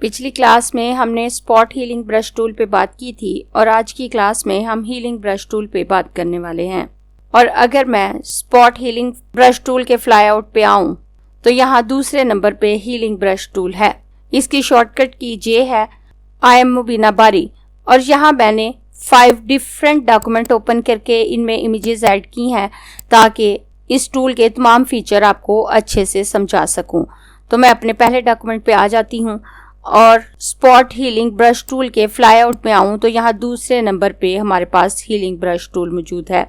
पिछली क्लास में हमने स्पॉट हीलिंग ब्रश टूल पे बात की थी और आज की क्लास में हम हीलिंग ब्रश टूल पे बात करने वाले हैं। और अगर मैं स्पॉट हीलिंग ब्रश टूल के फ्लाई आउट पे आऊं तो यहाँ दूसरे नंबर पे हीलिंग ब्रश टूल है। इसकी शॉर्टकट की जे है आई एम मुबीना बारी और यहाँ मैंने 5 डिफरेंट डॉक्यूमेंट ओपन करके इनमें इमेजेस ऐड की हैं ताकि इस टूल के तमाम फीचर आपको अच्छे से समझा सकूं। तो मैं अपने पहले डॉक्यूमेंट पे आ जाती हूँ और स्पॉट हीलिंग ब्रश टूल के फ्लाई आउट में आऊँ तो यहाँ दूसरे नंबर पे हमारे पास हीलिंग ब्रश टूल मौजूद है।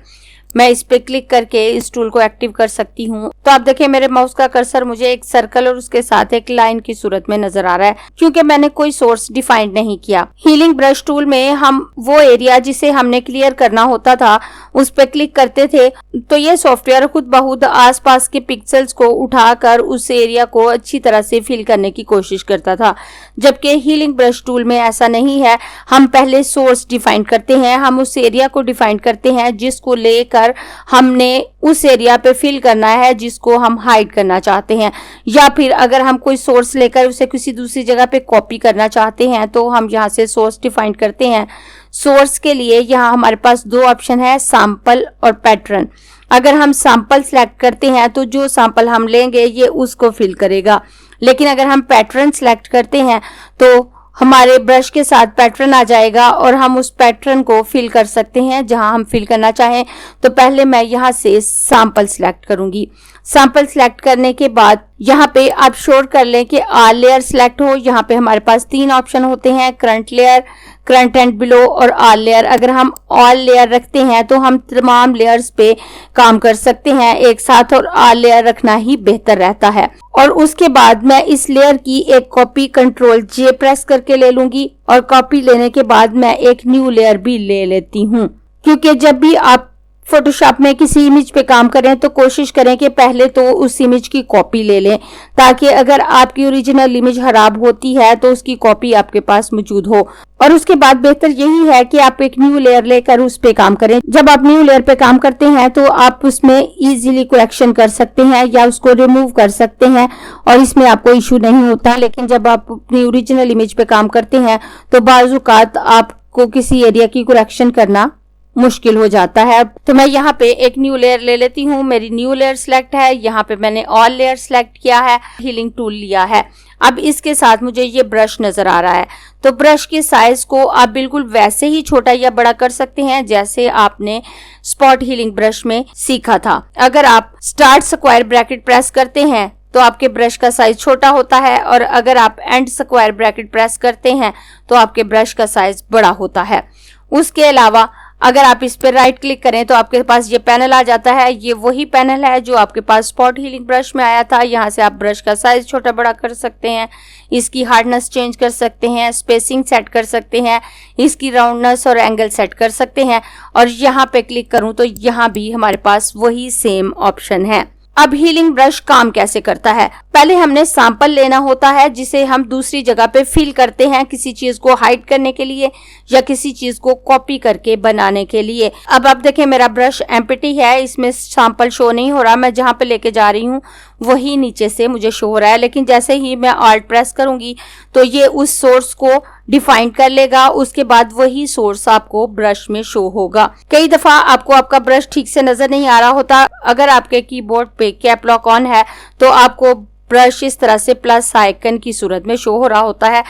मैं इस पे क्लिक करके इस टूल को एक्टिव कर सकती हूँ। तो आप देखें मेरे माउस का कर्सर मुझे एक सर्कल और उसके साथ एक लाइन की सूरत में नजर आ रहा है क्योंकि मैंने कोई सोर्स डिफाइन नहीं किया। हीलिंग ब्रश टूल में हम वो एरिया जिसे हमने क्लियर करना होता था उस पे क्लिक करते थे तो ये सॉफ्टवेयर खुद ब खुद आसपास के पिक्सेल्स को उठाकर उस एरिया को अच्छी तरह से फिल करने की कोशिश करता था, जबकि हीलिंग ब्रश टूल में ऐसा नहीं है। हम पहले सोर्स डिफाइन करते हैं, हम उस एरिया को डिफाइन करते हैं जिसको लेकर हमने उस एरिया पे फिल करना है जिसको हम हाइड करना चाहते हैं, या फिर अगर हम कोई सोर्स लेकर उसे किसी दूसरी जगह पे कॉपी करना चाहते हैं तो हम यहाँ से सोर्स डिफाइन करते हैं। सोर्स के लिए यहाँ हमारे पास 2 ऑप्शन है, सैंपल और पैटर्न। अगर हम सैंपल सेलेक्ट करते हैं तो जो सैंपल हम लेंगे ये उसको फिल करेगा, लेकिन अगर हम पैटर्न सेलेक्ट करते हैं तो हमारे ब्रश के साथ पैटर्न आ जाएगा और हम उस पैटर्न को फिल कर सकते हैं जहां हम फिल करना चाहें। तो पहले मैं यहां से सैंपल सेलेक्ट करूंगी। सैंपल सेलेक्ट करने के बाद यहाँ पे आप श्योर कर लें कि ऑल लेयर सेलेक्ट हो। यहाँ पे हमारे पास 3 ऑप्शन होते हैं, current layer, current and below और ऑल लेयर। अगर हम ऑल लेयर रखते हैं तो हम तमाम लेयर्स पे काम कर सकते हैं एक साथ और ऑल लेयर रखना ही बेहतर रहता है। और उसके बाद मैं इस लेयर की एक कॉपी कंट्रोल जे प्रेस करके ले लूंगी और कॉपी लेने के बाद मैं एक न्यू लेयर भी ले लेती हूँ, क्योंकि जब भी आप फोटोशॉप में किसी इमेज पे काम करें तो कोशिश करें कि पहले तो उस इमेज की कॉपी ले लें ताकि अगर आपकी ओरिजिनल इमेज खराब होती है तो उसकी कॉपी आपके पास मौजूद हो। और उसके बाद बेहतर यही है कि आप एक न्यू लेयर लेकर उस पे काम करें। जब आप न्यू लेयर पे काम करते हैं तो आप उसमें इजीली करेक्शन कर सकते हैं या उसको रिमूव कर सकते हैं और इसमें आपको इशू नहीं होता। लेकिन जब आप अपनी ओरिजिनल इमेज पे काम करते हैं तो बाज़-औक़ात आपको किसी एरिया की करेक्शन करना मुश्किल हो जाता है। तो मैं यहाँ पे एक न्यू लेयर ले लेती हूँ। मेरी न्यू लेयर सिलेक्ट है, यहाँ पे मैंने ऑल लेयर सिलेक्ट किया है, हीलिंग टूल लिया है। अब इसके साथ मुझे ये ब्रश नजर आ रहा है तो ब्रश के साइज को आप बिल्कुल वैसे ही छोटा या बड़ा कर सकते हैं जैसे आपने स्पॉट हीलिंग ब्रश में सीखा था। अगर आप स्टार्ट स्क्वायर ब्रैकेट प्रेस करते हैं तो आपके ब्रश का साइज छोटा होता है और अगर आप एंड स्क्वायर ब्रैकेट प्रेस करते हैं तो आपके ब्रश का साइज बड़ा होता है। उसके अलावा अगर आप इस पर राइट क्लिक करें तो आपके पास ये पैनल आ जाता है। ये वही पैनल है जो आपके पास स्पॉट हीलिंग ब्रश में आया था। यहाँ से आप ब्रश का साइज छोटा बड़ा कर सकते हैं, इसकी हार्डनेस चेंज कर सकते हैं, स्पेसिंग सेट कर सकते हैं, इसकी राउंडनेस और एंगल सेट कर सकते हैं। और यहाँ पे क्लिक करूँ तो यहाँ भी हमारे पास वही सेम ऑप्शन है। अब हीलिंग ब्रश काम कैसे करता है? पहले हमने सैंपल लेना होता है जिसे हम दूसरी जगह पे फिल करते हैं किसी चीज को हाइड करने के लिए या किसी चीज को कॉपी करके बनाने के लिए। अब आप देखें मेरा ब्रश एम्प्टी है, इसमें सैंपल शो नहीं हो रहा। मैं जहां पे लेके जा रही हूँ वही नीचे से मुझे शो हो रहा है, लेकिन जैसे ही मैं ऑल्ट प्रेस करूंगी तो ये उस सोर्स को डिफाइन कर लेगा। उसके बाद वही सोर्स आपको ब्रश में शो होगा। कई दफा आपको आपका ब्रश ठीक से नजर नहीं आ रहा होता। अगर आपके कीबोर्ड पे कैप लॉक ऑन है तो आपको ब्रश इस तरह से प्लस आइकन की सूरत में शो हो रहा होता है।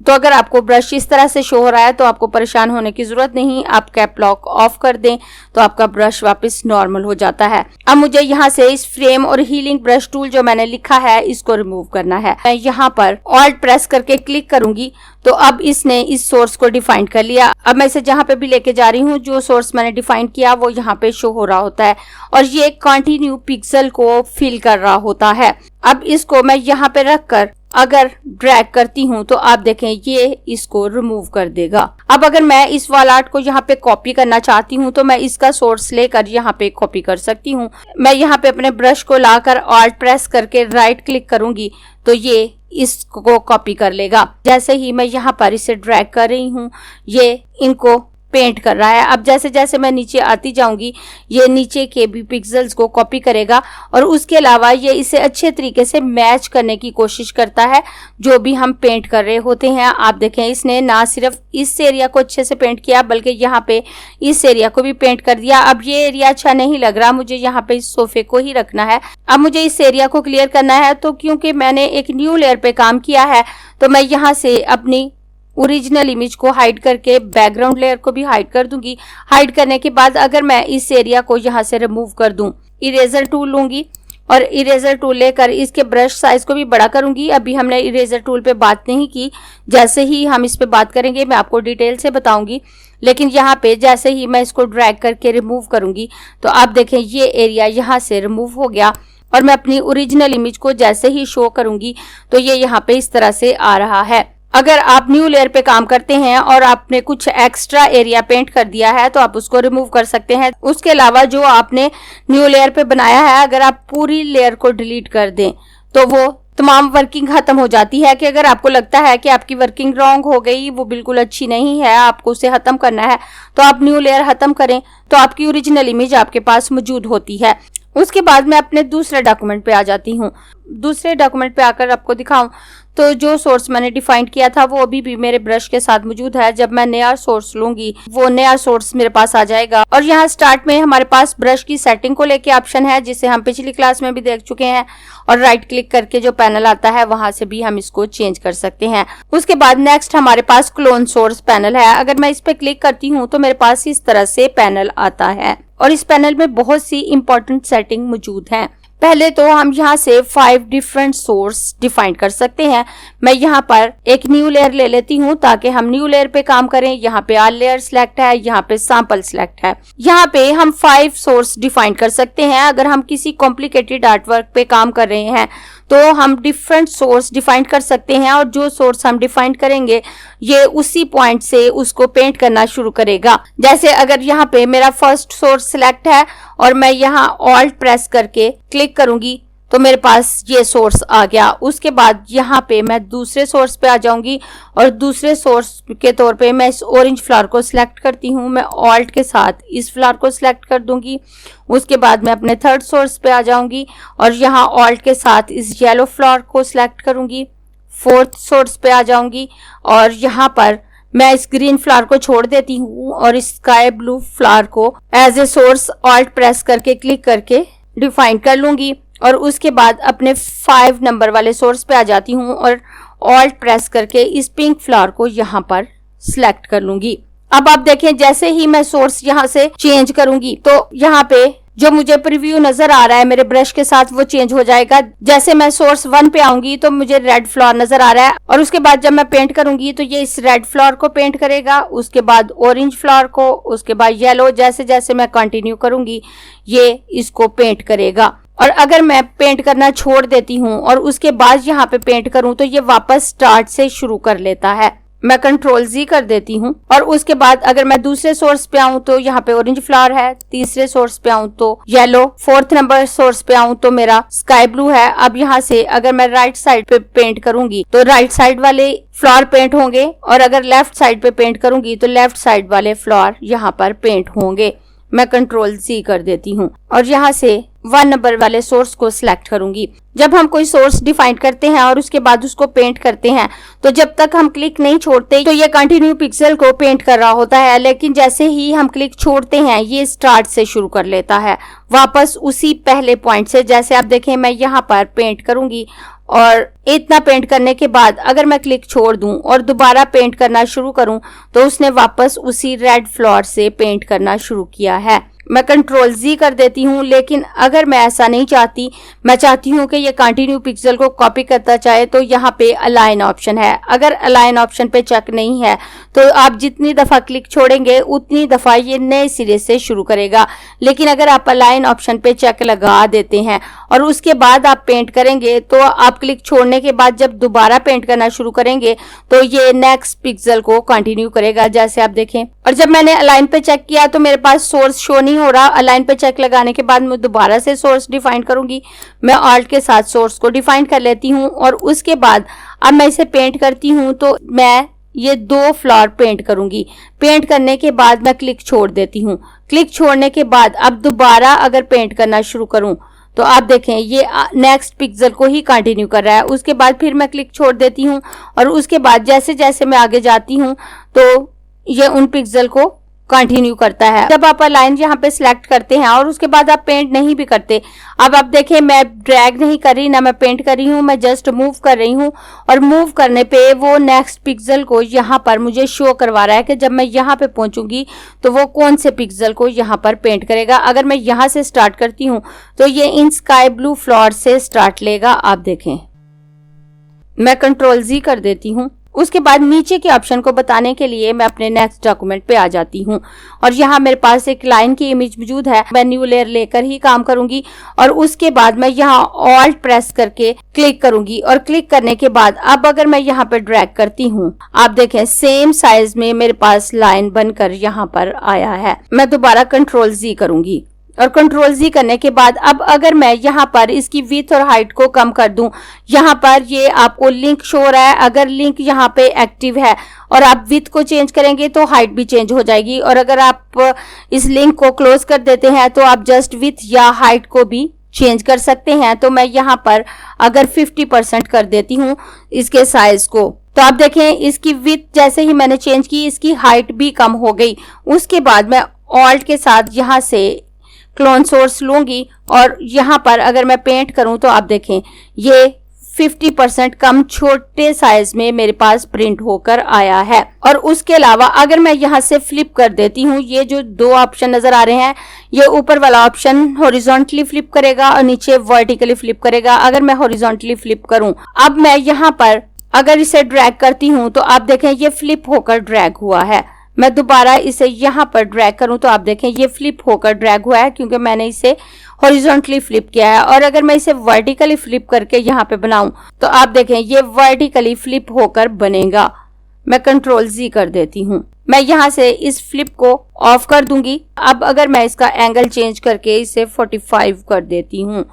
तो अगर आपको ब्रश इस तरह से शो हो रहा है तो आपको परेशान होने की जरूरत नहीं, आप कैप लॉक ऑफ कर दें तो आपका ब्रश वापस नॉर्मल हो जाता है। अब मुझे यहाँ से इस फ्रेम और हीलिंग ब्रश टूल जो मैंने लिखा है इसको रिमूव करना है। मैं यहाँ पर ऑल्ट प्रेस करके क्लिक करूंगी तो अब इसने इस सोर्स को डिफाइन कर लिया। अब मैं इसे जहां पे भी लेके जा रही हूँ जो सोर्स मैंने डिफाइन किया वो यहाँ पे शो हो रहा होता है और ये कंटिन्यू पिक्सल को फिल कर रहा होता है। अब इसको मैं यहाँ पे रख कर अगर ड्रैग करती हूँ तो आप देखें ये इसको रिमूव कर देगा। अब अगर मैं इस वाल आर्ट को यहाँ पे कॉपी करना चाहती हूँ तो मैं इसका सोर्स लेकर यहाँ पे कॉपी कर सकती हूँ। मैं यहाँ पे अपने ब्रश को लाकर ऑल्ट प्रेस करके राइट क्लिक करूंगी तो ये इसको कॉपी कर लेगा। जैसे ही मैं यहाँ पर इसे ड्रैग कर रही हूँ ये इनको पेंट कर रहा है। अब जैसे जैसे मैं नीचे आती जाऊंगी ये नीचे के भी पिक्सेल्स को कॉपी करेगा और उसके अलावा ये इसे अच्छे तरीके से मैच करने की कोशिश करता है जो भी हम पेंट कर रहे होते हैं। आप देखें इसने ना सिर्फ इस एरिया को अच्छे से पेंट किया बल्कि यहाँ पे इस एरिया को भी पेंट कर दिया। अब ये एरिया अच्छा नहीं लग रहा, मुझे यहाँ पे इस सोफे को ही रखना है। अब मुझे इस एरिया को क्लियर करना है, तो क्योंकि मैंने एक न्यू लेयर पे काम किया है तो मैं यहाँ से अपनी ओरिजिनल इमेज को हाइड करके बैकग्राउंड लेयर को भी हाइड कर दूंगी। हाइड करने के बाद अगर मैं इस एरिया को यहाँ से रिमूव कर दूं, इरेजर टूल लूंगी और इरेजर टूल लेकर इसके ब्रश साइज को भी बड़ा करूंगी। अभी हमने इरेजर टूल पे बात नहीं की, जैसे ही हम इस पे बात करेंगे मैं आपको डिटेल से बताऊंगी। लेकिन यहाँ पे जैसे ही मैं इसको ड्रैग करके रिमूव करूंगी तो आप देखें ये एरिया यहाँ से रिमूव हो गया और मैं अपनी ओरिजिनल इमेज को जैसे ही शो करूंगी तो ये यहाँ पे इस तरह से आ रहा है। अगर आप न्यू लेयर पे काम करते हैं और आपने कुछ एक्स्ट्रा एरिया पेंट कर दिया है तो आप उसको रिमूव कर सकते हैं। उसके अलावा जो आपने न्यू लेयर पे बनाया है अगर आप पूरी लेयर को डिलीट कर दें तो वो तमाम वर्किंग खत्म हो जाती है। कि अगर आपको लगता है कि आपकी वर्किंग रॉन्ग हो गई, वो बिल्कुल अच्छी नहीं है, आपको उसे खत्म करना है, तो आप न्यू लेयर खत्म करें तो आपकी ओरिजिनल इमेज आपके पास मौजूद होती है। उसके बाद मैं अपने दूसरे डॉक्यूमेंट पे आ जाती हूँ। दूसरे डॉक्यूमेंट पे आकर आपको दिखाऊं तो जो सोर्स मैंने डिफाइन किया था वो अभी भी मेरे ब्रश के साथ मौजूद है। जब मैं नया सोर्स लूंगी वो नया सोर्स मेरे पास आ जाएगा और यहाँ स्टार्ट में हमारे पास ब्रश की सेटिंग को लेके ऑप्शन है जिसे हम पिछली क्लास में भी देख चुके हैं और राइट क्लिक करके जो पैनल आता है वहां से भी हम इसको चेंज कर सकते हैं। उसके बाद नेक्स्ट हमारे पास क्लोन सोर्स पैनल है। अगर मैं इस पे क्लिक करती हूँ तो मेरे पास इस तरह से पैनल आता है और इस पैनल में बहुत सी इंपॉर्टेंट सेटिंग मौजूद हैं। पहले तो हम यहाँ से 5 डिफरेंट सोर्स डिफाइन कर सकते हैं। मैं यहाँ पर एक न्यू लेयर ले लेती हूँ ताकि हम न्यू लेयर पे काम करें। यहाँ पे ऑल लेयर सिलेक्ट है, यहाँ पे सैंपल सिलेक्ट है। यहाँ पे हम 5 सोर्स डिफाइन कर सकते हैं। अगर हम किसी कॉम्प्लिकेटेड आर्टवर्क पे काम कर रहे हैं तो हम डिफरेंट सोर्स डिफाइन कर सकते हैं और जो सोर्स हम डिफाइन करेंगे ये उसी पॉइंट से उसको पेंट करना शुरू करेगा। जैसे अगर यहाँ पे मेरा फर्स्ट सोर्स सिलेक्ट है और मैं यहाँ ऑल्ट प्रेस करके क्लिक करूंगी तो मेरे पास ये सोर्स आ गया। उसके बाद यहाँ पे मैं दूसरे सोर्स पे आ जाऊंगी और दूसरे सोर्स के तौर पे मैं इस ऑरेंज फ्लावर को सिलेक्ट करती हूँ। मैं ऑल्ट के साथ इस फ्लावर को सिलेक्ट कर दूंगी। उसके बाद मैं अपने थर्ड सोर्स पे आ जाऊंगी और यहाँ ऑल्ट के साथ इस येलो फ्लावर को सिलेक्ट करूंगी। फोर्थ सोर्स पे आ जाऊंगी और यहाँ पर मैं इस ग्रीन फ्लावर को छोड़ देती हूँ और इस स्काई ब्लू फ्लावर को as a source alt press करके क्लिक करके डिफाइन कर लूंगी और उसके बाद अपने 5 नंबर वाले सोर्स पे आ जाती हूँ और ऑल्ट प्रेस करके इस पिंक फ्लावर को यहाँ पर सिलेक्ट कर लूंगी। अब आप देखें जैसे ही मैं सोर्स यहाँ से चेंज करूंगी तो यहाँ पे जो मुझे प्रीव्यू नजर आ रहा है मेरे ब्रश के साथ वो चेंज हो जाएगा। जैसे मैं सोर्स 1 पे आऊंगी तो मुझे रेड फ्लावर नजर आ रहा है और उसके बाद जब मैं पेंट करूंगी तो ये इस रेड फ्लावर को पेंट करेगा, उसके बाद ऑरेंज फ्लावर को, उसके बाद येलो। जैसे जैसे मैं कंटिन्यू करूंगी ये इसको पेंट करेगा। और अगर मैं पेंट करना छोड़ देती हूँ और उसके बाद यहाँ पे पेंट करूँ तो ये वापस स्टार्ट से शुरू कर लेता है। मैं कंट्रोल Z कर देती हूँ और उसके बाद अगर मैं दूसरे सोर्स पे आऊँ तो यहाँ पे ऑरेंज फ्लावर है, तीसरे सोर्स पे आऊँ तो येलो, फोर्थ नंबर सोर्स पे आऊँ तो मेरा स्काई ब्लू है। अब यहाँ से अगर मैं राइट साइड पे पेंट करूंगी तो राइट साइड वाले फ्लावर पेंट होंगे और अगर लेफ्ट साइड पे पेंट करूंगी तो लेफ्ट साइड वाले फ्लावर यहाँ पर पेंट होंगे। मैं कंट्रोल Z कर देती हूँ और यहाँ से 1 नंबर वाले सोर्स को सिलेक्ट करूंगी। जब हम कोई सोर्स डिफाइन करते हैं और उसके बाद उसको पेंट करते हैं तो जब तक हम क्लिक नहीं छोड़ते तो ये कंटिन्यू पिक्सल को पेंट कर रहा होता है, लेकिन जैसे ही हम क्लिक छोड़ते हैं ये स्टार्ट से शुरू कर लेता है वापस उसी पहले पॉइंट से। जैसे आप देखें मैं यहाँ पर पेंट करूंगी और इतना पेंट करने के बाद अगर मैं क्लिक छोड़ दूं और दोबारा पेंट करना शुरू करूं तो उसने वापस उसी रेड फ्लावर से पेंट करना शुरू किया है। मैं कंट्रोल Z कर देती हूँ, लेकिन अगर मैं ऐसा नहीं चाहती, मैं चाहती हूँ कि ये कंटिन्यू पिक्सल को कॉपी करता चाहे तो यहाँ पे अलाइन ऑप्शन है। अगर अलाइन ऑप्शन पे चेक नहीं है तो आप जितनी दफा क्लिक छोड़ेंगे उतनी दफा ये नए सिरे से शुरू करेगा। लेकिन अगर आप अलाइन ऑप्शन पे चेक लगा देते हैं और उसके बाद आप पेंट करेंगे तो आप क्लिक छोड़ने के बाद जब दोबारा पेंट करना शुरू करेंगे तो ये नेक्स्ट पिक्सल को कंटिन्यू करेगा, जैसे आप देखें। और जब मैंने अलाइन पे चेक किया तो मेरे पास सोर्स शो नहीं हो रहा। अलाइन पे चेक लगाने के बाद मैं दोबारा से सोर्स डिफाइन करूंगी। मैं ऑल्ट के साथ सोर्स को डिफाइन कर लेती हूँ और उसके बाद अब मैं इसे पेंट करती हूँ तो मैं ये 2 फ्लावर पेंट करूंगी। पेंट करने के बाद मैं क्लिक छोड़ देती हूँ। क्लिक छोड़ने के बाद अब दोबारा अगर पेंट करना शुरू करूं तो आप देखें ये नेक्स्ट पिक्सल को ही कंटिन्यू कर रहा है। उसके बाद फिर मैं क्लिक छोड़ देती हूँ और उसके बाद जैसे जैसे मैं आगे जाती हूँ तो ये उन पिक्सल को कंटिन्यू करता है। जब आप लाइन यहाँ पे सिलेक्ट करते हैं और उसके बाद आप पेंट नहीं भी करते, अब आप देखें मैं ड्रैग नहीं कर रही ना मैं पेंट कर रही हूँ, मैं जस्ट मूव कर रही हूँ और मूव करने पे वो नेक्स्ट पिक्सल को यहाँ पर मुझे शो करवा रहा है कि जब मैं यहाँ पे पहुंचूंगी तो वो कौन से पिक्सल को यहाँ पर पेंट करेगा। अगर मैं यहाँ से स्टार्ट करती हूँ तो ये इन स्काई ब्लू फ्लावर से स्टार्ट लेगा। आप देखें मैं कंट्रोल Z कर देती हूँ। उसके बाद नीचे के ऑप्शन को बताने के लिए मैं अपने नेक्स्ट डॉक्यूमेंट पे आ जाती हूँ और यहाँ मेरे पास एक लाइन की इमेज मौजूद है। मैं न्यू लेयर लेकर ही काम करूंगी और उसके बाद मैं यहाँ ऑल्ट प्रेस करके क्लिक करूंगी और क्लिक करने के बाद अब अगर मैं यहाँ पे ड्रैग करती हूँ आप देखें सेम साइज में मेरे पास लाइन बनकर यहाँ पर आया है। मैं दोबारा कंट्रोल Z करूंगी और कंट्रोल Z करने के बाद अब अगर मैं यहाँ पर इसकी विड्थ और हाइट को कम कर दूं, यहाँ पर ये आपको लिंक शो हो रहा है। अगर लिंक यहाँ पे एक्टिव है और आप विड्थ को चेंज करेंगे तो हाइट भी चेंज हो जाएगी और अगर आप इस लिंक को क्लोज कर देते हैं तो आप जस्ट विड्थ या हाइट को भी चेंज कर सकते हैं। तो मैं यहाँ पर अगर 50% कर देती हूँ इसके साइज को तो आप देखें इसकी विड्थ जैसे ही मैंने चेंज की इसकी हाइट भी कम हो गई। उसके बाद मैं ऑल्ट के साथ यहाँ से क्लोन सोर्स लूंगी और यहाँ पर अगर मैं पेंट करूं तो आप देखें ये 50% कम छोटे साइज में मेरे पास प्रिंट होकर आया है। और उसके अलावा अगर मैं यहाँ से फ्लिप कर देती हूँ, ये जो 2 ऑप्शन नजर आ रहे हैं ये ऊपर वाला ऑप्शन हॉरिजॉन्टली फ्लिप करेगा और नीचे वर्टिकली फ्लिप करेगा। अगर मैं हॉरिजॉन्टली फ्लिप करूं, अब मैं यहाँ पर अगर इसे ड्रैग करती हूँ तो आप देखें ये फ्लिप होकर ड्रैग हुआ है। मैं दोबारा इसे यहाँ पर ड्रैग करूं तो आप देखें ये फ्लिप होकर ड्रैग हुआ है क्योंकि मैंने इसे हॉरिजॉन्टली फ्लिप किया है। और अगर मैं इसे वर्टिकली फ्लिप करके यहाँ पे बनाऊं तो आप देखें ये वर्टिकली फ्लिप होकर बनेगा। मैं कंट्रोल Z कर देती हूँ। मैं यहाँ से इस फ्लिप को ऑफ कर दूंगी। अब अगर मैं इसका एंगल चेंज करके इसे 45 कर देती हूँ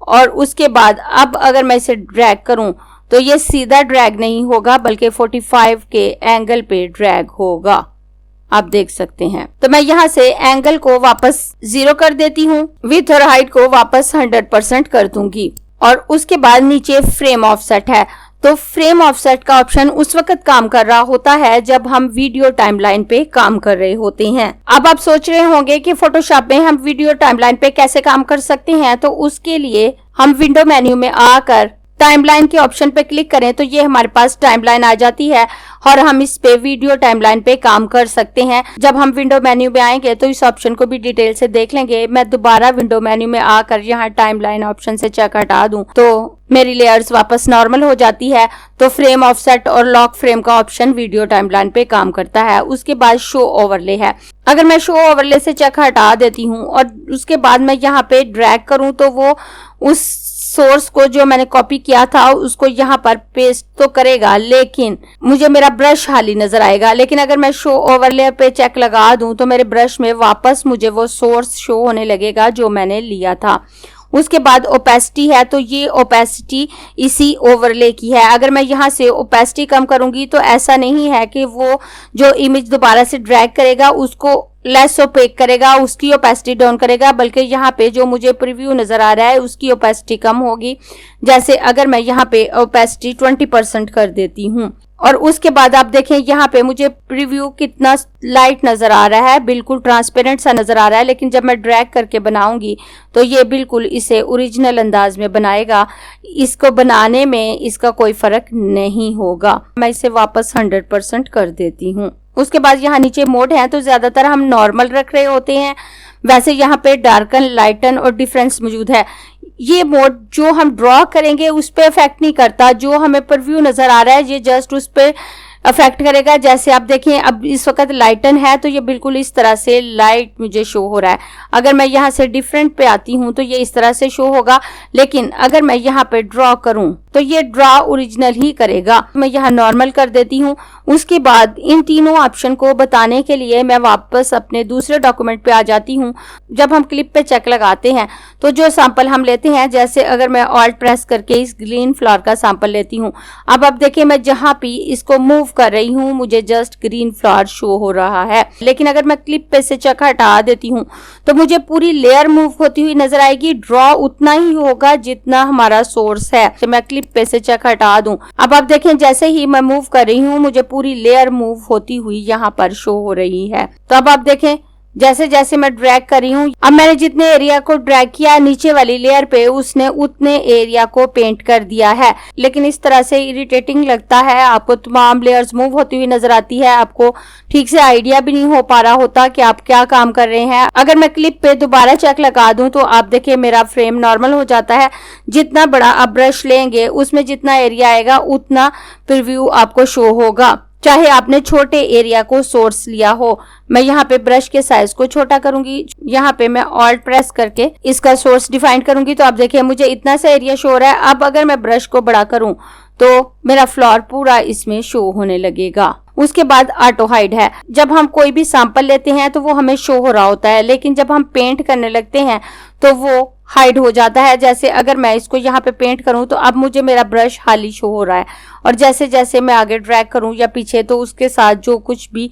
और उसके बाद अब अगर मैं इसे ड्रैग करूं तो ये सीधा ड्रैग नहीं होगा बल्कि 45 के एंगल पे ड्रैग होगा। आप देख सकते हैं। तो मैं यहाँ से एंगल को वापस 0 कर देती हूँ, विड्थ और हाइट को वापस 100% कर दूंगी और उसके बाद नीचे फ्रेम ऑफसेट है। तो फ्रेम ऑफसेट का ऑप्शन उस वक्त काम कर रहा होता है जब हम वीडियो टाइमलाइन पे काम कर रहे होते हैं। अब आप सोच रहे होंगे कि फोटोशॉप में हम वीडियो टाइमलाइन पे कैसे काम कर सकते हैं। तो उसके लिए हम विंडो मेन्यू में आकर टाइमलाइन के ऑप्शन पे क्लिक करें तो ये हमारे पास टाइमलाइन आ जाती है और हम इस पे वीडियो टाइमलाइन पे काम कर सकते हैं। जब हम विंडो मेन्यू में आएंगे तो इस ऑप्शन को भी डिटेल से देख लेंगे। मैं दोबारा विंडो मेन्यू में आकर यहाँ टाइमलाइन ऑप्शन से चेक हटा दूं तो मेरी लेयर्स वापस नॉर्मल हो जाती है। तो फ्रेम ऑफसेट और लॉक फ्रेम का ऑप्शन वीडियो टाइमलाइन पे काम करता है। उसके बाद शो ओवरले है। अगर मैं शो ओवरले से चेक हटा देती हूँ और उसके बाद मैं यहाँ पे ड्रैग करूँ तो वो उस सोर्स को जो मैंने कॉपी किया था उसको यहाँ पर पेस्ट तो करेगा लेकिन मुझे मेरा ब्रश खाली नजर आएगा। लेकिन अगर मैं शो ओवरले पे चेक लगा दूं तो मेरे ब्रश में वापस मुझे वो सोर्स शो होने लगेगा जो मैंने लिया था। उसके बाद ओपेसिटी है तो ये ओपेसिटी इसी ओवरले की है। अगर मैं यहाँ से ओपेसिटी कम करूंगी तो ऐसा नहीं है कि वो जो इमेज दोबारा से ड्रैग करेगा उसको लेस ओपेक करेगा, उसकी ओपेसिटी डाउन करेगा, बल्कि यहाँ पे जो मुझे प्रीव्यू नजर आ रहा है उसकी ओपेसिटी कम होगी। जैसे अगर मैं यहाँ पे ओपेसिटी 20% कर देती हूँ और उसके बाद आप देखें यहाँ पे मुझे प्रीव्यू कितना लाइट नजर आ रहा है, बिल्कुल ट्रांसपेरेंट सा नजर आ रहा है। लेकिन जब मैं ड्रैग करके बनाऊंगी तो ये बिल्कुल इसे ओरिजिनल अंदाज में बनाएगा। इसको बनाने में इसका कोई फर्क नहीं होगा। मैं इसे वापस 100% कर देती हूँ। उसके बाद यहाँ नीचे मोड है तो ज्यादातर हम नॉर्मल रख रहे होते हैं। वैसे यहाँ पे डार्कन, लाइटन और डिफरेंस मौजूद है। ये मोड जो हम ड्रॉ करेंगे उस पे इफेक्ट नहीं करता, जो हमें प्रीव्यू नजर आ रहा है ये जस्ट उस पे अफेक्ट करेगा। जैसे आप देखें अब इस वक्त लाइटन है तो ये बिल्कुल इस तरह से लाइट मुझे शो हो रहा है। अगर मैं यहाँ से डिफरेंट पे आती हूँ तो ये इस तरह से शो होगा। लेकिन अगर मैं यहाँ पे ड्रॉ करूँ तो ये ड्रा ओरिजिनल ही करेगा। मैं यहाँ नॉर्मल कर देती हूँ। उसके बाद इन तीनों ऑप्शन को बताने के लिए मैं वापस अपने दूसरे डॉक्यूमेंट पे आ जाती हूँ। जब हम क्लिप पे चेक लगाते हैं तो जो सैंपल हम लेते हैं, जैसे अगर मैं ऑल्ट प्रेस करके इस ग्रीन फ्लावर का सैंपल लेती हूँ, अब देखिए मैं जहाँ भी इसको मूव कर रही हूँ मुझे जस्ट ग्रीन फ्लावर शो हो रहा है। लेकिन अगर मैं क्लिप पे से चेक हटा देती हूँ तो मुझे पूरी लेयर मूव होती हुई नजर आएगी। ड्रॉ उतना ही होगा जितना हमारा सोर्स है। तो मैं क्लिप पे से चेक हटा दूं, अब आप देखें जैसे ही मैं मूव कर रही हूँ मुझे पूरी लेयर मूव होती हुई यहाँ पर शो हो रही है। तो अब आप देखें जैसे जैसे मैं ड्रैग कर रही हूँ, अब मैंने जितने एरिया को ड्रैग किया नीचे वाली लेयर पे उसने उतने एरिया को पेंट कर दिया है। लेकिन इस तरह से इरिटेटिंग लगता है, आपको तमाम लेयर्स मूव होती हुई नजर आती है, आपको ठीक से आइडिया भी नहीं हो पा रहा होता कि आप क्या काम कर रहे हैं। अगर मैं क्लिप पे दोबारा चेक लगा दूं तो आप देखिए मेरा फ्रेम नॉर्मल हो जाता है। जितना बड़ा आप ब्रश लेंगे उसमें जितना एरिया आएगा उतना प्रीव्यू आपको शो होगा, चाहे आपने छोटे एरिया को सोर्स लिया हो। मैं यहाँ पे ब्रश के साइज को छोटा करूंगी, यहाँ पे मैं ऑल्ट प्रेस करके इसका सोर्स डिफाइन करूंगी। तो आप देखिए मुझे इतना सा एरिया शो हो रहा है। अब अगर मैं ब्रश को बड़ा करूं तो मेरा फ्लावर पूरा इसमें शो होने लगेगा। उसके बाद ऑटो हाइड है। जब हम कोई भी सैंपल लेते हैं तो वो हमें शो हो रहा होता है, लेकिन जब हम पेंट करने लगते हैं तो वो हाइड हो जाता है। जैसे अगर मैं इसको यहाँ पे पेंट करूँ तो अब मुझे मेरा ब्रश खाली शो हो रहा है, और जैसे जैसे मैं आगे ड्रैग करूँ या पीछे तो उसके साथ जो कुछ भी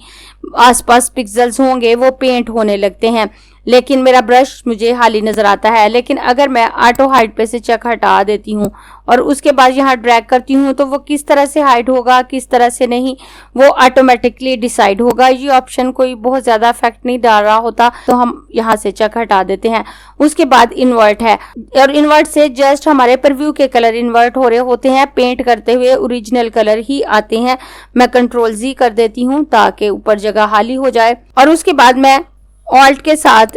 आसपास पिक्सेल्स होंगे वो पेंट होने लगते हैं, लेकिन मेरा ब्रश मुझे खाली नजर आता है। लेकिन अगर मैं ऑटो हाइड पे से चेक हटा देती हूँ और उसके बाद यहाँ ड्रैग करती हूँ तो वो किस तरह से हाइड होगा किस तरह से नहीं वो ऑटोमेटिकली डिसाइड होगा। ये ऑप्शन कोई बहुत ज्यादा इफेक्ट नहीं डाल रहा होता, तो हम यहाँ से चेक हटा देते हैं। उसके बाद इन्वर्ट है, और इन्वर्ट से जस्ट हमारे प्रीव्यू के कलर इन्वर्ट हो रहे होते हैं, पेंट करते हुए ओरिजिनल कलर ही आते हैं। मैं कंट्रोल Z कर देती हूँ ताकि ऊपर जगह खाली हो जाए, और उसके बाद मैं ऑल्ट के साथ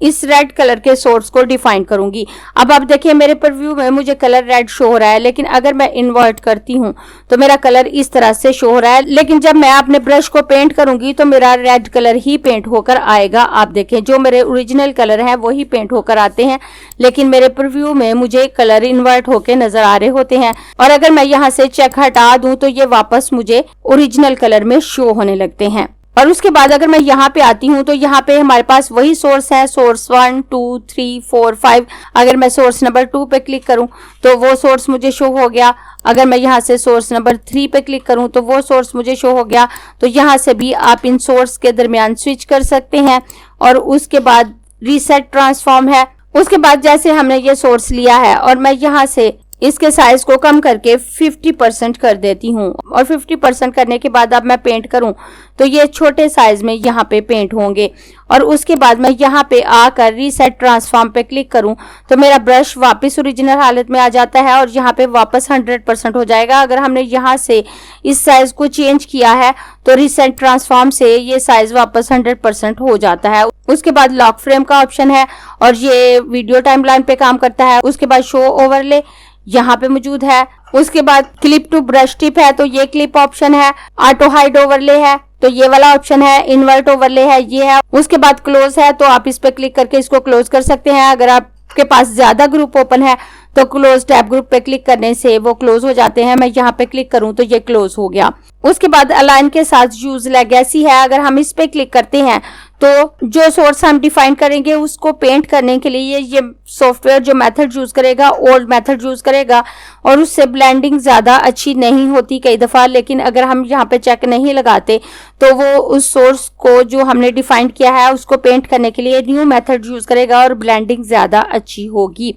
इस रेड कलर के सोर्स को डिफाइन करूंगी। अब आप देखिए मेरे प्रीव्यू में मुझे कलर रेड शो हो रहा है, लेकिन अगर मैं इन्वर्ट करती हूँ तो मेरा कलर इस तरह से शो हो रहा है। लेकिन जब मैं अपने ब्रश को पेंट करूंगी तो मेरा रेड कलर ही पेंट होकर आएगा। आप देखें जो मेरे ओरिजिनल कलर हैं वही पेंट होकर आते हैं, लेकिन मेरे प्रीव्यू में मुझे कलर इन्वर्ट होकर नजर आ रहे होते हैं। और अगर मैं यहाँ से चेक हटा दूं तो ये वापस मुझे ओरिजिनल कलर में शो होने लगते हैं। और उसके बाद अगर मैं यहाँ पे आती हूँ तो यहाँ पे हमारे पास वही सोर्स है, सोर्स 1 2 3 4 5। अगर मैं सोर्स नंबर 2 पे क्लिक करूँ तो वो सोर्स मुझे शो हो गया। अगर मैं यहाँ से सोर्स नंबर 3 पे क्लिक करूँ तो वो सोर्स मुझे शो हो गया। तो यहाँ से भी आप इन सोर्स के दरमियान स्विच कर सकते हैं। और उसके बाद रीसेट ट्रांसफॉर्म है। उसके बाद जैसे हमने ये सोर्स लिया है और मैं यहाँ से इसके साइज को कम करके 50% कर देती हूँ, और 50% करने के बाद अब मैं पेंट करूँ तो ये छोटे साइज में यहाँ पे पेंट होंगे। और उसके बाद मैं यहाँ पे आकर रीसेट ट्रांसफॉर्म पे क्लिक करूँ तो मेरा ब्रश वापस ओरिजिनल हालत में आ जाता है और यहाँ पे वापस 100% हो जाएगा। अगर हमने यहाँ से इस साइज को चेंज किया है तो रीसेट ट्रांसफॉर्म से ये साइज वापस 100% हो जाता है। उसके बाद लॉक फ्रेम का ऑप्शन है और ये वीडियो टाइमलाइन पे काम करता है। उसके बाद शो ओवरले यहाँ पे मौजूद है। उसके बाद क्लिप टू ब्रश टिप है तो ये क्लिप ऑप्शन है। ऑटो हाइड ओवरले है तो ये वाला ऑप्शन है। इन्वर्ट ओवरले है ये है। उसके बाद क्लोज है तो आप इस पे क्लिक करके इसको क्लोज कर सकते हैं। अगर आपके पास ज्यादा ग्रुप ओपन है तो क्लोज टैब ग्रुप पे क्लिक करने से वो क्लोज हो जाते हैं। मैं यहाँ पे क्लिक करूँ तो ये क्लोज हो गया। उसके बाद अलाइन के साथ यूज लेगेसी है। अगर हम इस पे क्लिक करते हैं तो जो सोर्स हम डिफाइन करेंगे उसको पेंट करने के लिए ये सॉफ्टवेयर जो मेथड यूज करेगा ओल्ड मेथड यूज करेगा, और उससे ब्लेंडिंग ज्यादा अच्छी नहीं होती कई दफा। लेकिन अगर हम यहाँ पे चेक नहीं लगाते तो वो उस सोर्स को जो हमने डिफाइन किया है उसको पेंट करने के लिए न्यू मेथड यूज करेगा और ब्लेंडिंग ज्यादा अच्छी होगी।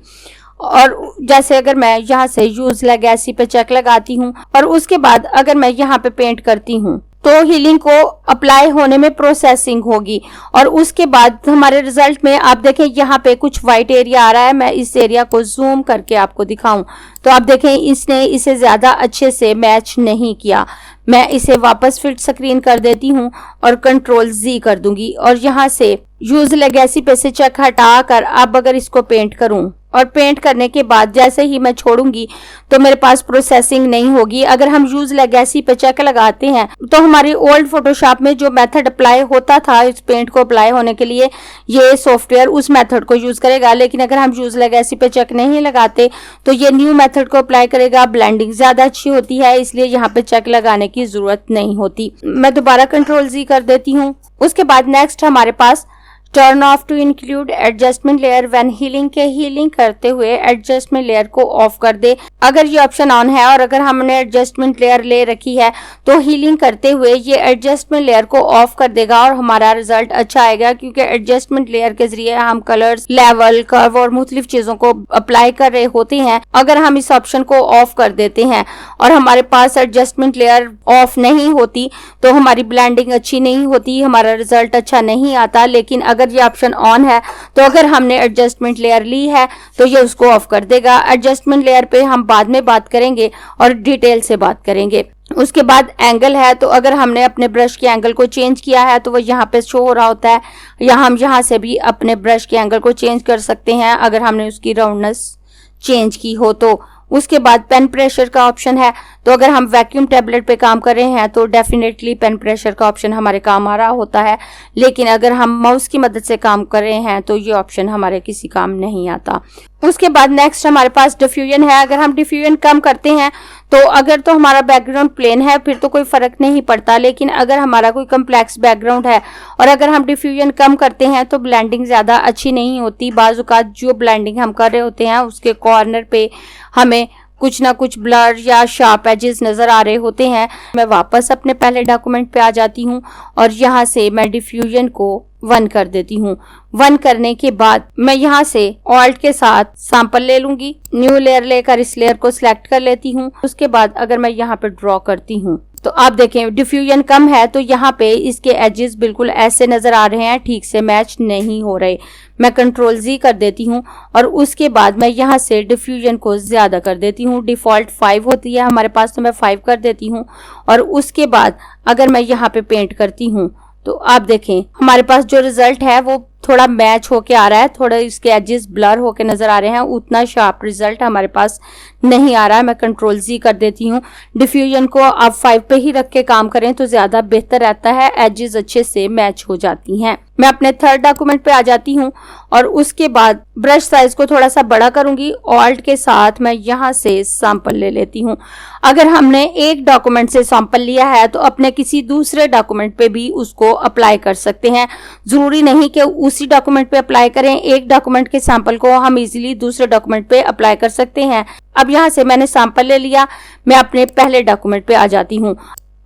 और जैसे अगर मैं यहाँ से यूज लेगेसी पे चेक लगाती हूँ और उसके बाद अगर मैं यहाँ पे पेंट करती हूँ तो हीलिंग को अप्लाई होने में प्रोसेसिंग होगी। और उसके बाद हमारे रिजल्ट में आप देखें यहाँ पे कुछ व्हाइट एरिया आ रहा है। मैं इस एरिया को जूम करके आपको दिखाऊं तो आप देखें इसने इसे ज्यादा अच्छे से मैच नहीं किया। मैं इसे वापस फिट स्क्रीन कर देती हूँ और कंट्रोल Z कर दूंगी और यहाँ से यूज लेगेसी पे से चेक हटा कर अब अगर इसको पेंट करूं और पेंट करने के बाद जैसे ही मैं छोड़ूंगी तो मेरे पास प्रोसेसिंग नहीं होगी। अगर हम यूज लेगेसी पे चेक लगाते हैं तो हमारी ओल्ड फोटोशॉप में जो मेथड अप्लाई होता था इस पेंट को अप्लाई होने के लिए, ये सॉफ्टवेयर उस मेथड को यूज करेगा। लेकिन अगर हम यूज लेगेसी पे चेक नहीं लगाते तो ये न्यू मेथड को अप्लाई करेगा। ब्लेंडिंग ज्यादा अच्छी होती है, इसलिए यहाँ पे चेक लगाने की जरूरत नहीं होती। मैं दोबारा Ctrl+Z कर देती हूँ। उसके बाद नेक्स्ट हमारे पास turn off to include adjustment layer when healing के हीलिंग करते हुए एडजस्टमेंट लेयर को ऑफ कर दे। अगर ये ऑप्शन ऑन है और अगर हमने एडजस्टमेंट लेयर ले रखी है तो हीलिंग करते हुए ये एडजस्टमेंट लेयर को ऑफ कर देगा और हमारा रिजल्ट अच्छा आएगा, क्योंकि एडजस्टमेंट लेयर के जरिए हम कलर्स, लेवल, कर्व और मुख्तलिफ चीजों को अप्लाई कर रहे होते हैं। अगर हम इस ऑप्शन को ऑफ कर देते हैं और हमारे पास एडजस्टमेंट लेयर ऑफ नहीं होती तो हमारी ब्लेंडिंग अच्छी नहीं होती, हमारा रिजल्ट अच्छा नहीं आता। लेकिन अगर ये ऑप्शन ऑन है तो अगर हमने एडजस्टमेंट लेयर ली है तो ये उसको ऑफ कर देगा। एडजस्टमेंट लेयर पे हम बाद में बात करेंगे और डिटेल से बात करेंगे। उसके बाद एंगल है, तो अगर हमने अपने ब्रश के एंगल को चेंज किया है तो वो यहाँ पे शो हो रहा होता है, या हम यहाँ से भी अपने ब्रश के एंगल को चेंज कर सकते हैं अगर हमने उसकी राउंडनेस चेंज की हो तो। उसके बाद पेन प्रेशर का ऑप्शन है, तो अगर हम वैक्यूम टैबलेट पे काम कर रहे हैं तो डेफिनेटली पेन प्रेशर का ऑप्शन हमारे काम आ रहा होता है। लेकिन अगर हम माउस की मदद से काम कर रहे हैं तो ये ऑप्शन हमारे किसी काम नहीं आता। उसके बाद नेक्स्ट हमारे पास डिफ्यूजन है। अगर हम डिफ्यूजन कम करते हैं तो अगर तो हमारा बैकग्राउंड प्लेन है फिर तो कोई फर्क नहीं पड़ता, लेकिन अगर हमारा कोई कम्प्लेक्स बैकग्राउंड है और अगर हम डिफ्यूजन कम करते हैं तो ब्लेंडिंग ज्यादा अच्छी नहीं होती। बाज़ औक़ात जो ब्लेंडिंग हम कर रहे होते हैं उसके कॉर्नर पे हमें कुछ ना कुछ ब्लर या शार्प एजेस नजर आ रहे होते हैं। मैं वापस अपने पहले डॉक्यूमेंट पे आ जाती हूँ और यहाँ से मैं डिफ्यूजन को 1 कर देती हूँ। 1 करने के बाद मैं यहाँ से ऑल्ट के साथ सैंपल ले लूंगी, न्यू लेयर लेकर इस लेयर को सिलेक्ट कर लेती हूँ। उसके बाद अगर मैं यहाँ पे ड्रॉ करती हूँ तो आप देखें डिफ्यूजन कम है तो यहाँ पे इसके एजेस बिल्कुल ऐसे नजर आ रहे हैं, ठीक से मैच नहीं हो रहे। मैं Ctrl+Z कर देती हूँ और उसके बाद मैं यहाँ से डिफ्यूजन को ज्यादा कर देती हूँ। डिफॉल्ट 5 होती है हमारे पास, तो मैं 5 कर देती हूँ। और उसके बाद अगर मैं यहाँ पे पेंट करती हूँ तो आप देखें हमारे पास जो रिजल्ट है वो थोड़ा मैच होके आ रहा है, थोड़ा इसके एजेस ब्लर होके नजर आ रहे हैं, उतना शार्प रिजल्ट हमारे पास नहीं आ रहा है। मैं Ctrl+Z कर देती हूँ। डिफ्यूजन को आप 5 पे ही रख के काम करें तो ज्यादा बेहतर रहता है, एजेस अच्छे से मैच हो जाती हैं। मैं अपने थर्ड डॉक्यूमेंट पे आ जाती हूँ और उसके बाद ब्रश साइज को थोड़ा सा बड़ा करूंगी। ऑल्ट के साथ मैं यहाँ से सैंपल ले लेती हूँ। अगर हमने एक डॉक्यूमेंट से सैंपल लिया है तो अपने किसी दूसरे डॉक्यूमेंट पे भी उसको अप्लाई कर सकते हैं। जरूरी नहीं कि उसी डॉक्यूमेंट पे अप्लाई करें, एक डॉक्यूमेंट के सैंपल को हम इजीली दूसरे डॉक्यूमेंट पे अप्लाई कर सकते हैं। अब यहाँ से मैंने सैंपल ले लिया, मैं अपने पहले डॉक्यूमेंट पे आ जाती हूँ।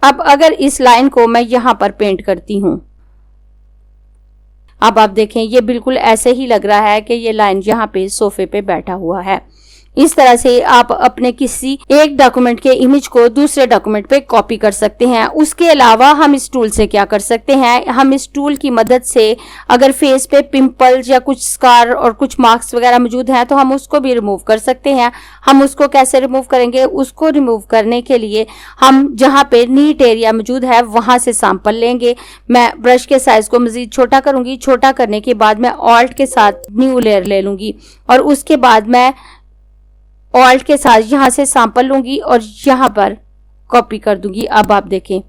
अब अगर इस लाइन को मैं यहाँ पर पेंट करती हूँ, अब आप देखें ये बिल्कुल ऐसे ही लग रहा है कि ये लाइन यहाँ पे सोफे पे बैठा हुआ है। इस तरह से आप अपने किसी एक डॉक्यूमेंट के इमेज को दूसरे डॉक्यूमेंट पे कॉपी कर सकते हैं। उसके अलावा हम इस टूल से क्या कर सकते हैं, हम इस टूल की मदद से अगर फेस पे पिंपल्स या कुछ स्कार और कुछ मार्क्स वगैरह मौजूद हैं तो हम उसको भी रिमूव कर सकते हैं। हम उसको कैसे रिमूव करेंगे, उसको रिमूव करने के लिए हम जहाँ पे नीट एरिया मौजूद है वहां से सैंपल लेंगे। मैं ब्रश के साइज को मजीद छोटा करूंगी। छोटा करने के बाद मैं ऑल्ट के साथ न्यू लेयर ले लूंगी और उसके बाद मैं ऑल्ट के साथ यहाँ से सैंपल लूंगी और यहाँ पर कॉपी कर दूंगी। अब आप देखें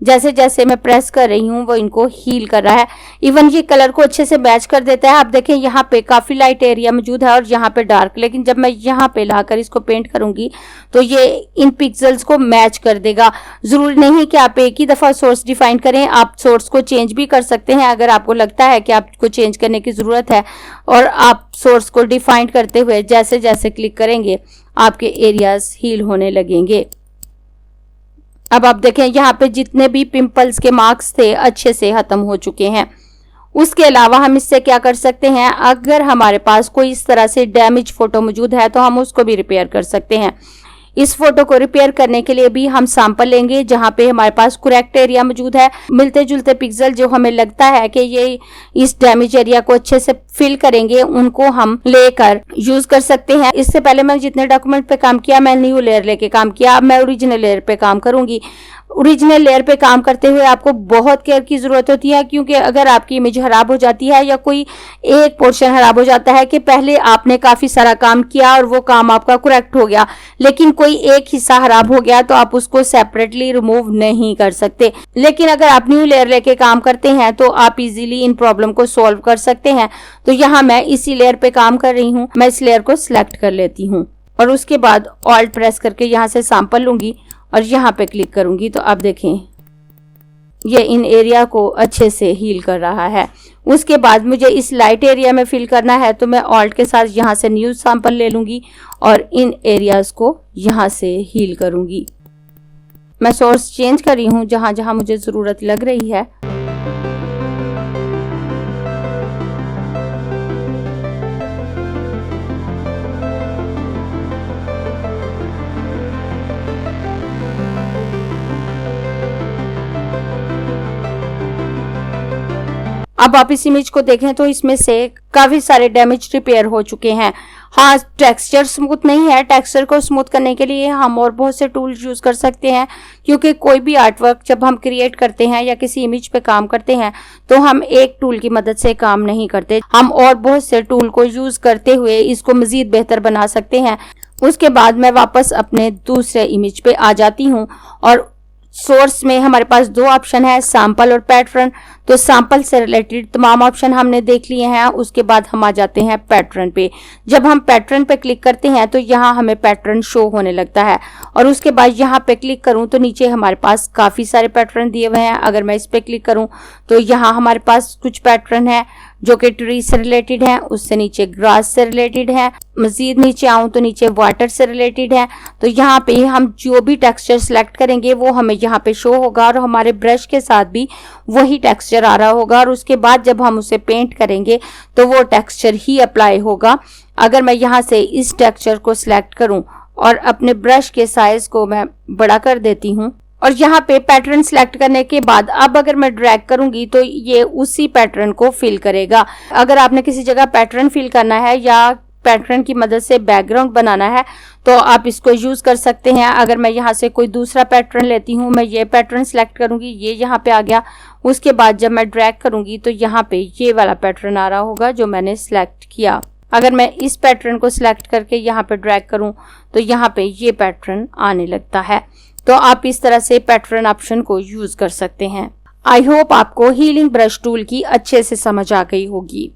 जैसे जैसे मैं प्रेस कर रही हूँ वो इनको हील कर रहा है। इवन ये कलर को अच्छे से मैच कर देता है। आप देखें यहाँ पे काफी लाइट एरिया मौजूद है और यहाँ पे डार्क, लेकिन जब मैं यहाँ पे लाकर इसको पेंट करूंगी तो ये इन पिक्सल्स को मैच कर देगा। जरूरी नहीं कि आप एक ही दफा सोर्स डिफाइन करें, आप सोर्स को चेंज भी कर सकते हैं अगर आपको लगता है कि आपको चेंज करने की जरूरत है। और आप सोर्स को डिफाइन करते हुए जैसे जैसे क्लिक करेंगे आपके एरियाज हील होने लगेंगे। अब आप देखें यहाँ पे जितने भी पिंपल्स के मार्क्स थे अच्छे से खत्म हो चुके हैं। उसके अलावा हम इससे क्या कर सकते हैं, अगर हमारे पास कोई इस तरह से डैमेज फोटो मौजूद है तो हम उसको भी रिपेयर कर सकते हैं। इस फोटो को रिपेयर करने के लिए भी हम सैंपल लेंगे जहाँ पे हमारे पास करेक्ट एरिया मौजूद है। मिलते जुलते पिक्सल जो हमें लगता है कि ये इस डैमेज एरिया को अच्छे से फिल करेंगे उनको हम लेकर यूज कर सकते हैं। इससे पहले मैं जितने डॉक्यूमेंट पे काम किया मैं न्यू लेयर लेके काम किया, अब मैं ओरिजिनल लेयर पे काम करूंगी। ओरिजिनल लेयर पे काम करते हुए आपको बहुत केयर की जरूरत होती है, क्योंकि अगर आपकी इमेज खराब हो जाती है या कोई एक पोर्शन खराब हो जाता है कि पहले आपने काफी सारा काम किया और वो काम आपका करेक्ट हो गया, लेकिन कोई एक हिस्सा खराब हो गया, तो आप उसको सेपरेटली रिमूव नहीं कर सकते। लेकिन अगर आप न्यू लेयर लेके काम करते हैं तो आप इजीली इन प्रॉब्लम को सॉल्व कर सकते हैं। तो यहाँ मैं इसी लेयर पे काम कर रही हूँ। मैं इस लेयर को सिलेक्ट कर लेती हूँ और उसके बाद ऑल्ट प्रेस करके यहाँ से सैंपल लूंगी और यहाँ पे क्लिक करूंगी। तो आप देखें ये इन एरिया को अच्छे से हील कर रहा है। उसके बाद मुझे इस लाइट एरिया में फिल करना है, तो मैं ऑल्ट के साथ यहाँ से न्यू सैंपल ले लूंगी और इन एरियाज को यहाँ से हील करूंगी। मैं सोर्स चेंज कर रही हूँ जहाँ जहाँ मुझे ज़रूरत लग रही है। अब आप इस इमेज को देखें तो इसमें से काफी सारे डैमेज रिपेयर हो चुके हैं। हाँ, टेक्सचर स्मूथ नहीं है। टेक्सचर को स्मूथ करने के लिए हम और बहुत से टूल्स यूज कर सकते हैं, क्योंकि कोई भी आर्टवर्क जब हम क्रिएट करते हैं या किसी इमेज पे काम करते हैं तो हम एक टूल की मदद से काम नहीं करते, हम और बहुत से टूल को यूज करते हुए इसको मजीद बेहतर बना सकते हैं। उसके बाद मैं वापस अपने दूसरे इमेज पे आ जाती हूँ और सोर्स में हमारे पास दो ऑप्शन है, सैंपल और पैटर्न। तो सैंपल से रिलेटेड तमाम ऑप्शन हमने देख लिए हैं। उसके बाद हम आ जाते हैं पैटर्न पे। जब हम पैटर्न पे क्लिक करते हैं तो यहाँ हमें पैटर्न शो होने लगता है और उसके बाद यहाँ पे क्लिक करूँ तो नीचे हमारे पास काफ़ी सारे पैटर्न दिए हुए हैं। अगर मैं इस पे क्लिक करूँ तो यहाँ हमारे पास कुछ पैटर्न है जो कि ट्री से रिलेटेड है, उससे नीचे ग्रास से रिलेटेड है, मजीद नीचे आऊँ तो नीचे वाटर से रिलेटेड है। तो यहाँ पे हम जो भी टेक्सचर सिलेक्ट करेंगे वो हमें यहाँ पे शो होगा और हमारे ब्रश के साथ भी वही टेक्सचर आ रहा होगा और उसके बाद जब हम उसे पेंट करेंगे तो वो टेक्सचर ही अप्लाई होगा। अगर मैं यहाँ से इस टेक्सचर को सिलेक्ट करूँ और अपने ब्रश के साइज को मैं बड़ा कर देती हूँ और यहाँ पे पैटर्न सिलेक्ट करने के बाद अब अगर मैं ड्रैग करूंगी तो ये उसी पैटर्न को फिल करेगा। अगर आपने किसी जगह पैटर्न फिल करना है या पैटर्न की मदद से बैकग्राउंड बनाना है तो आप इसको यूज कर सकते हैं। अगर मैं यहाँ से कोई दूसरा पैटर्न लेती हूँ, मैं ये पैटर्न सिलेक्ट करूंगी, ये यहाँ पे आ गया। उसके बाद जब मैं ड्रैग करूंगी तो यहाँ पे ये वाला पैटर्न आ रहा होगा जो मैंने सिलेक्ट किया। अगर मैं इस पैटर्न को सिलेक्ट करके यहाँ पे ड्रैग करूँ तो यहाँ पे ये पैटर्न आने लगता है। तो आप इस तरह से पैटर्न ऑप्शन को यूज कर सकते हैं। आई होप आपको हीलिंग ब्रश टूल की अच्छे से समझ आ गई होगी।